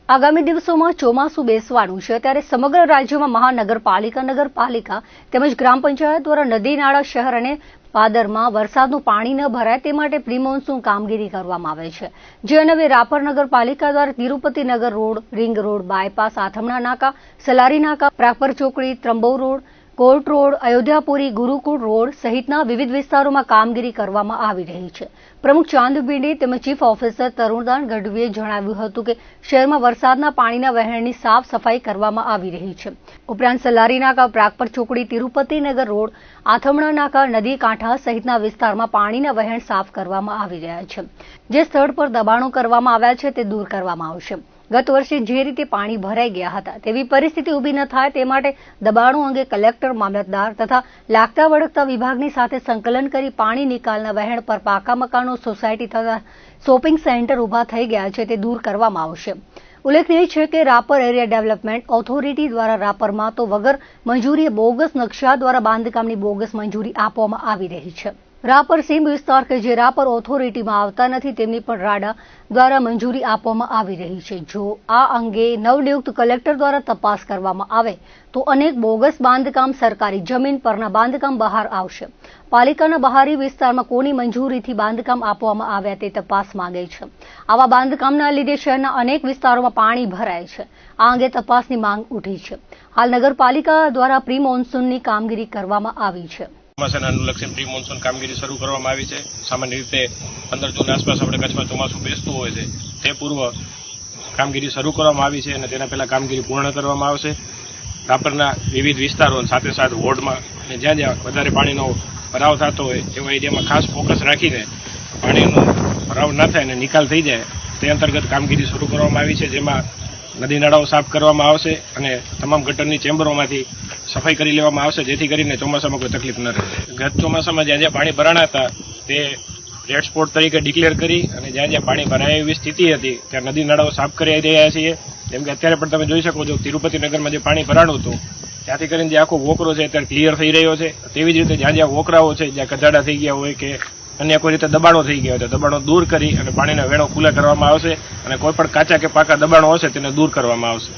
આગામી દિવસોમાં ચોમાસું બેસવાનું છે ત્યારે સમગ્ર રાજ્યમાં મહાનગરપાલિકા, નગરપાલિકા તેમજ ગ્રામ પંચાયત દ્વારા નદી, નાળા, શહેર અને પાદરમાં વરસાદનું પાણી ન ભરાય તે માટે પ્રી મોન્સૂન કામગીરી કરવામાં આવે છે. જે અન્વયે રાપર નગરપાલિકા દ્વારા તિરુપતિ નગર રોડ, રિંગ રોડ, બાયપાસ, આથમણા નાકા, સલારી નાકા, પ્રાપર ચોકડી, Trambo road, court road, Ayodhyapuri, ગુરુકુળ રોડ સહિતના વિવિધ વિસ્તારોમાં કામગીરી કરવામાં આવી રહી છે. પ્રમુખ ચાંદ ભીંડી તેમજ ચીફ ઓફિસર તરુણદાન ગઢવીએ જણાવ્યું હતું કે શહેરમાં વરસાદના પાણીના વહેણની સાફ સફાઈ કરવામાં આવી રહી છે. ઉપરાંત સલારી નાકા, પ્રાગપર ચોકડી, તિરુપતિ નગર રોડ, આથમણા નાકા, નદી કાંઠા સહિતના વિસ્તારમાં પાણીના વહેણ સાફ કરવામાં આવી રહ્યા છે. જે સ્થળ પર દબાણો કરવામાં આવ્યા છે તે દૂર કરવામાં આવશે. ગત વર્ષે જે રીતે પાણી ભરાઈ ગયા હતા તેવી પરિસ્થિતિ ઊભી ન થાય તે માટે દબાણો અંગે કલેક્ટર, મામલતદાર તથા લાગતા વળગતા વિભાગની સાથે સંકલન કરી પાણી નિકાલના વહેણ પર પાકા મકાનો, સોસાયટી તથા શોપિંગ સેન્ટર ઊભા થઈ ગયા છે તે દૂર કરવામાં આવશે. ઉલ્લેખનીય છે કે રાપર એરિયા ડેવલપમેન્ટ ઓથોરિટી દ્વારા રાપરમાં તો વગર મંજૂરીએ બોગસ નકશા દ્વારા બાંધકામની બોગસ મંજૂરી આપવામાં આવી રહી છે. રાપર સીમ વિસ્તાર કે જે રાપર ઓથોરિટીમાં આવતા નથી તેમની પણ રાડા દ્વારા મંજૂરી આપવામાં આવી રહી છે. જો આ અંગે નવનિયુક્ત કલેક્ટર દ્વારા તપાસ કરવામાં આવે તો અનેક બોગસ બાંધકામ, સરકારી જમીન પરના બાંધકામ બહાર આવશે. પાલિકાના બહારી વિસ્તારમાં કોની મંજૂરીથી બાંધકામ આપવામાં આવ્યા તે તપાસ માંગે છે. આવા બાંધકામના લીધે શહેરના અનેક વિસ્તારોમાં પાણી ભરાય છે. આ અંગે તપાસની માંગ ઉઠી છે. હાલ નગરપાલિકા દ્વારા પ્રી મોન્સૂનની કામગીરી કરવામાં આવી છે. ચોમાસાને અનુલક્ષીને પ્રી મોન્સૂન કામગીરી શરૂ કરવામાં આવી છે. સામાન્ય રીતે 15 જૂન આસપાસ આપણે કચ્છમાં ચોમાસું બેસતું હોય છે તે પૂર્વ કામગીરી શરૂ કરવામાં આવી છે અને તેના પહેલા કામગીરી પૂર્ણ કરવામાં આવશે. રાપરના વિવિધ વિસ્તારો સાથે સાથે વોર્ડમાં અને જ્યાં જ્યાં વધારે પાણીનો ભરાવ થતો હોય એવા એરિયામાં ખાસ ફોકસ રાખીને પાણીનો ભરાવ ન થાય અને નિકાલ થઈ જાય તે અંતર્ગત કામગીરી શરૂ કરવામાં આવી છે. જેમાં નદી નાળાઓ સાફ કરવામાં આવશે અને તમામ ગટરની ચેમ્બરોમાંથી સફાઈ કરી લેવામાં આવશે જેથી કરીને ચોમાસામાં કોઈ તકલીફ ન રહે. ગત ચોમાસામાં જ્યાં જ્યાં પાણી ભરાણા હતા તે રેડ સ્પોટ તરીકે ડિક્લેર કરી અને જ્યાં જ્યાં પાણી ભરાય એવી સ્થિતિ હતી ત્યાં નદી નાળાઓ સાફ કરી રહ્યા છીએ. જેમ કે અત્યારે પણ તમે જોઈ શકો છો તિરુપતિ નગરમાં જે પાણી ભરાણું હતું ત્યાંથી કરીને જે આખો વોકરો છે અત્યારે ક્લિયર થઈ રહ્યો છે. તેવી જ રીતે જ્યાં જ્યાં વોકરાઓ છે, જ્યાં કચાડા થઈ ગયા હોય કે અન્ય કોઈ રીતે દબાણો થઈ ગયા હોય તો દબાણો દૂર કરી અને પાણીના વેણો ખુલ્લા કરવામાં આવશે અને કોઈ પણ કાચા કે પાકા દબાણો હશે તેને દૂર કરવામાં આવશે.